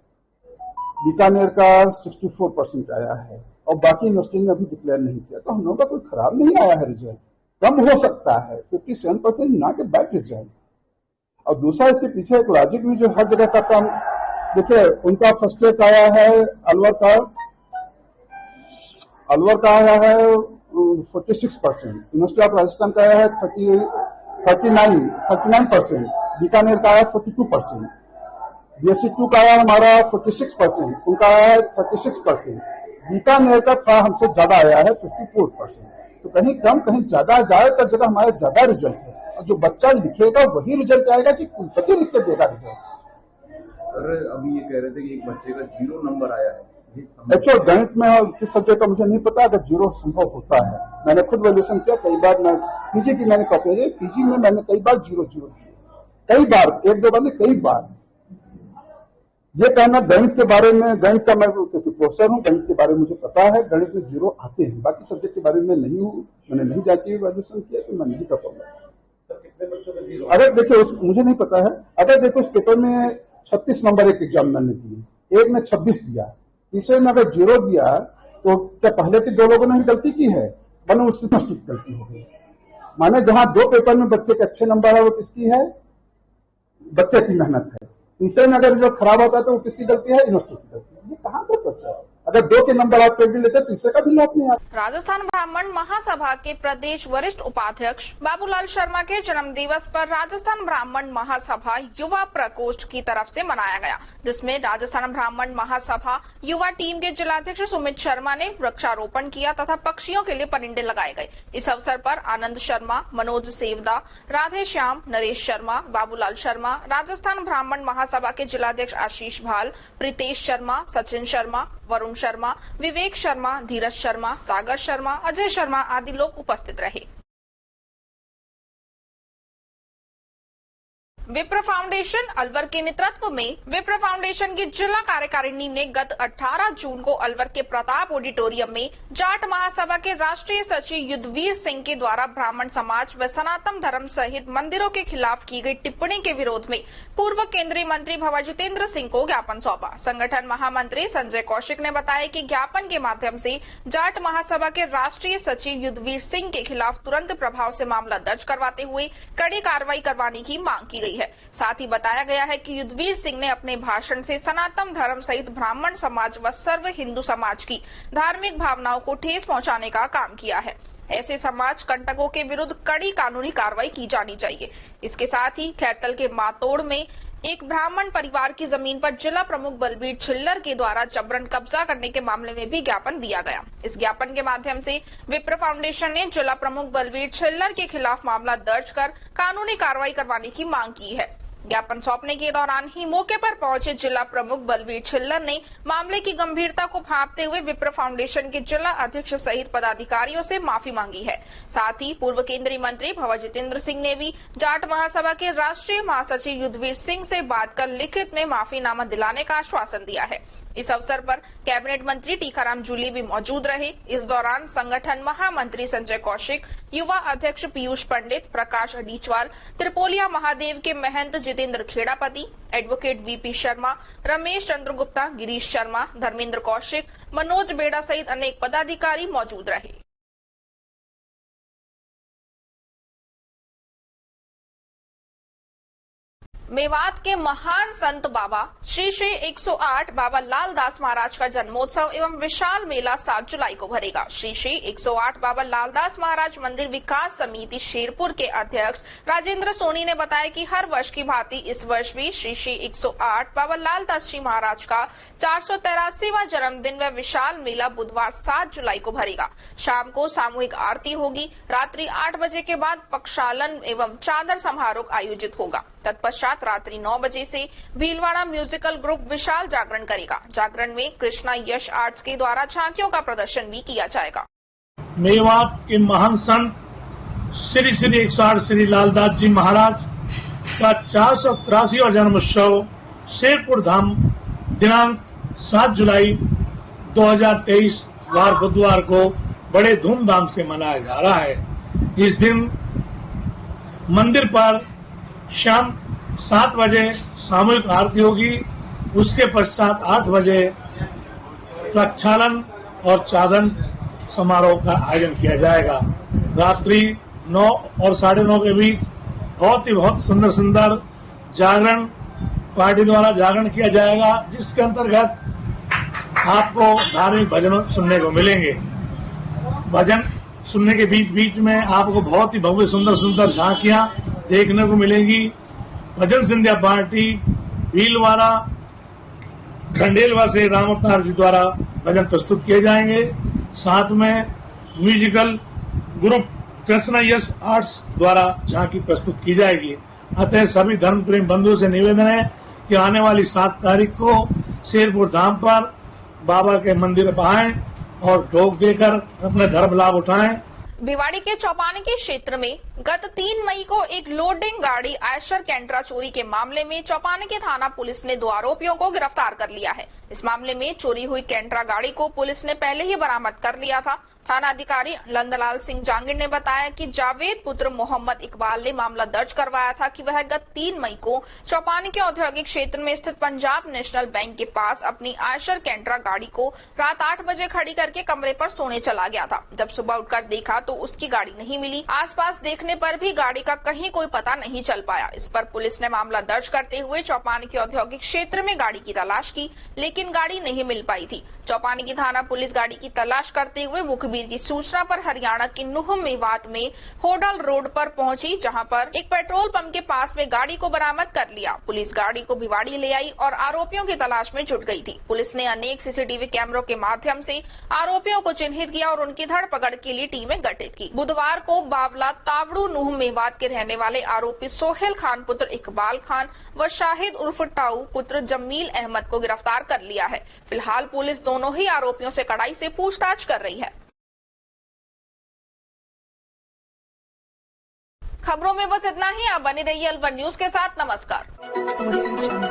L: बीकानेर का 64% आया है, और बाकी यूनिवर्सिटी ने अभी डिक्लेयर नहीं किया। तो हम लोगों का कोई खराब नहीं आया है रिजल्ट, कम हो सकता है। 57% नॉट ए बैड रिजल्ट। और दूसरा इसके पीछे एक लॉजिक भी जो हर जगह का काम, देखिए उनका फर्स्ट रैंक आया है अलवर का आया है 46%, यूनिवर्सिटी ऑफ राजस्थान का आया है 39%, बीकानेर का आया 42%, बीएससी 2 का आया हमारा 46%, उनका आया है 36%, बीकानेर का था हमसे ज्यादा आया है 54%। तो कहीं कम कहीं ज्यादा, ज्यादातर जगह हमारे ज्यादा रिजल्ट है। और जो बच्चा लिखेगा वही रिजल्ट आएगा कि कुलपति लिख के देगा रिजल्ट।
M: सर अभी ये कह रहे थे कि एक बच्चे का 0 नंबर आया है।
L: अच्छा, गणित में किस सब्जेक्ट का मुझे नहीं पता, अगर 0 संभव होता है। मैंने खुद वैल्यूएशन किया कई बार, मैं पीजी की मैंने कॉपी है, पीजी में मैंने कई बार 0 किए, कई बार, 1-2 बार नहीं, कई बार। ये कहना गणित के बारे में, गणित का मैं प्रोफेसर हूँ, गणित के बारे में मुझे पता है, गणित में 0 आते हैं, बाकी सब्जेक्ट के बारे में नहीं हूँ, मैंने नहीं जाती हुई ग्रेजुएशन किया तो मैं नहीं कर पाऊंगा। अगर देखिए मुझे नहीं पता है, अगर देखो उस पेपर में 36 नंबर एक एग्जाम मैंने दिए, एक में 26 दिया, तीसरे में अगर 0 दिया तो क्या पहले के 2 लोगों ने ही गलती की है? बनो उसकी गलती हो गई। माने जहां 2 पेपर में बच्चे के अच्छे नंबर है वो किसकी है? बच्चे की मेहनत है। तीसरे में अगर जो खराब होता है तो वो किसकी गलती है? यूनिवर्सिटी की गलती है। ये कहां का सच है? अगर 2 के नंबर आप पेट भी लेते तीसरे का भी लौट नहीं आता।
A: राजस्थान ब्राह्मण महासभा के प्रदेश वरिष्ठ उपाध्यक्ष बाबूलाल शर्मा के जन्म दिवस पर राजस्थान ब्राह्मण महासभा युवा प्रकोष्ठ की तरफ से मनाया गया, जिसमें राजस्थान ब्राह्मण महासभा युवा टीम के जिलाध्यक्ष सुमित शर्मा ने वृक्षारोपण किया तथा पक्षियों के लिए परिंदे लगाए गए। इस अवसर पर आनंद शर्मा, मनोज सेवदा, राधे श्याम, नरेश शर्मा, बाबूलाल शर्मा, राजस्थान ब्राह्मण महासभा के जिलाध्यक्ष आशीष भाल, प्रीतेश शर्मा, सचिन शर्मा, वरुण शर्मा, विवेक शर्मा, धीरज शर्मा, सागर शर्मा, अजय शर्मा आदि लोग उपस्थित रहे। विप्र फाउंडेशन अलवर के नेतृत्व में विप्र फाउंडेशन की जिला कार्यकारिणी ने गत 18 जून को अलवर के प्रताप ऑडिटोरियम में जाट महासभा के राष्ट्रीय सचिव युद्धवीर सिंह के द्वारा ब्राह्मण समाज व सनातन धर्म सहित मंदिरों के खिलाफ की गई टिप्पणी के विरोध में पूर्व केंद्रीय मंत्री भंवर जितेंद्र सिंह को ज्ञापन सौंपा। संगठन महामंत्री संजय कौशिक ने बताया कि ज्ञापन के माध्यम से जाट महासभा के राष्ट्रीय सचिव युद्धवीर सिंह के खिलाफ तुरंत प्रभाव से मामला दर्ज करवाते हुए कड़ी कार्रवाई करवाने की मांग की गई है। साथ ही बताया गया है कि युद्धवीर सिंह ने अपने भाषण से सनातन धर्म सहित ब्राह्मण समाज व सर्व हिंदू समाज की धार्मिक भावनाओं को ठेस पहुंचाने का काम किया है। ऐसे समाज कंटकों के विरुद्ध कड़ी कानूनी कार्रवाई की जानी चाहिए। इसके साथ ही खैरतल के मातोड़ में एक ब्राह्मण परिवार की जमीन पर जिला प्रमुख बलबीर छिल्लर के द्वारा जबरन कब्जा करने के मामले में भी ज्ञापन दिया गया। इस ज्ञापन के माध्यम से विप्र फाउंडेशन ने जिला प्रमुख बलबीर छिल्लर के खिलाफ मामला दर्ज कर कानूनी कार्रवाई करवाने की मांग की है। ज्ञापन सौंपने के दौरान ही मौके पर पहुंचे जिला प्रमुख बलबीर छिल्लर ने मामले की गंभीरता को भांपते हुए विप्र फाउंडेशन के जिला अध्यक्ष सहित पदाधिकारियों से माफी मांगी है। साथ ही पूर्व केंद्रीय मंत्री भंवर जितेंद्र सिंह ने भी जाट महासभा के राष्ट्रीय महासचिव युद्धवीर सिंह से बात कर लिखित में माफीनामा दिलाने का आश्वासन दिया है। इस अवसर पर कैबिनेट मंत्री टीकाराम जूली भी मौजूद रहे। इस दौरान संगठन महामंत्री संजय कौशिक, युवा अध्यक्ष पीयूष पंडित, प्रकाश अडीचवाल, त्रिपोलिया महादेव के महंत जितेंद्र खेड़ापति, एडवोकेट वीपी शर्मा, रमेश चंद्रगुप्ता, गिरीश शर्मा, धर्मेंद्र कौशिक, मनोज बेड़ा सहित अनेक पदाधिकारी मौजूद रहे। मेवात के महान संत बाबा श्री 108 बाबा लालदास महाराज का जन्मोत्सव एवं विशाल मेला 7 जुलाई को भरेगा। श्री 108 बाबा लालदास महाराज मंदिर विकास समिति शेरपुर के अध्यक्ष राजेंद्र सोनी ने बताया कि हर वर्ष की भांति इस वर्ष भी श्री 108 बाबा लालदास जी महाराज का 483वां जन्मदिन व विशाल मेला बुधवार 7 जुलाई को भरेगा। शाम को सामूहिक आरती होगी। रात्रि 8 बजे के बाद पक्षालन एवं चादर समारोह आयोजित होगा। तत्पश्चात रात्रि 9 बजे से भीलवाड़ा म्यूजिकल ग्रुप विशाल जागरण करेगा। जागरण में कृष्णा यश आर्ट्स के द्वारा झांकियों का प्रदर्शन भी किया जाएगा।
B: मेवात के महान संत श्री 108 श्री लालदास जी महाराज का 483वां जन्मोत्सव शेरपुर धाम दिनांक 7 जुलाई 2023 वार बुधवार को बड़े धूमधाम से मनाया जा रहा है। इस दिन मंदिर पर शाम 7 बजे सामूहिक आरती होगी। उसके पश्चात 8 बजे प्रक्षालन और चादर समारोह का आयोजन किया जाएगा। रात्रि 9 और 9:30 के बीच बहुत सुंदर सुंदर जागरण पार्टी द्वारा जागरण किया जाएगा, जिसके अंतर्गत आपको धार्मिक भजन सुनने को मिलेंगे। भजन सुनने के बीच बीच में आपको बहुत ही भव्य सुंदर सुंदर झांकियां देखने को मिलेंगी। भजन संध्या पार्टी भीलवाड़ा खंडेलवा से राम अवतार जी द्वारा भजन प्रस्तुत किए जाएंगे। साथ में म्यूजिकल ग्रुप कृष्णा यश आर्ट्स द्वारा झांकी प्रस्तुत की जाएगी। अतः सभी धर्म प्रेम बंधुओं से निवेदन है कि आने वाली 7 तारीख को शेरपुर धाम पर बाबा के मंदिर पर आएं और ढोक देकर अपने धर्म लाभ उठाएं।
A: भिवाड़ी के चौपाने के क्षेत्र में गत 3 मई को एक लोडिंग गाड़ी आयशर कैंट्रा चोरी के मामले में चौपाने की थाना पुलिस ने 2 आरोपियों को गिरफ्तार कर लिया है। इस मामले में चोरी हुई कैंट्रा गाड़ी को पुलिस ने पहले ही बरामद कर लिया था। थाना अधिकारी नंदलाल सिंह जांगिड़ ने बताया कि जावेद पुत्र मोहम्मद इकबाल ने मामला दर्ज करवाया था कि वह गत 3 मई को चौपाने के औद्योगिक क्षेत्र में स्थित पंजाब नेशनल बैंक के पास अपनी आयशर कैंट्रा गाड़ी को रात 8 बजे खड़ी करके कमरे पर सोने चला गया था। जब सुबह उठकर देखा तो उसकी गाड़ी नहीं मिली। आसपास देखने पर भी गाड़ी का कहीं कोई पता नहीं चल पाया। इस पर पुलिस ने मामला दर्ज करते हुए चौपाने के औद्योगिक क्षेत्र में गाड़ी की तलाश की, लेकिन गाड़ी नहीं मिल पाई थी। चौपाने की थाना पुलिस गाड़ी की तलाश करते हुए मुखबिर की सूचना पर हरियाणा के नुह मेवात में होडल रोड पर पहुंची, जहां पर एक पेट्रोल पंप के पास में गाड़ी को बरामद कर लिया। पुलिस गाड़ी को भिवाड़ी ले आई और आरोपियों की तलाश में जुट गई थी। पुलिस ने अनेक सीसीटीवी कैमरों के माध्यम से आरोपियों को चिन्हित किया और उनकी धरपकड़ के लिए टीमें गठित की। बुधवार को बावला तावड़ू नुह मेवात के रहने वाले आरोपी सोहेल खान पुत्र इकबाल खान व शाहिद उर्फ टाऊ पुत्र जमील अहमद को गिरफ्तार कर लिया है। फिलहाल पुलिस दोनों ही आरोपियों से कड़ाई से पूछताछ कर रही है। खबरों में बस इतना ही। आप बनी रहिए L1 न्यूज के साथ। नमस्कार।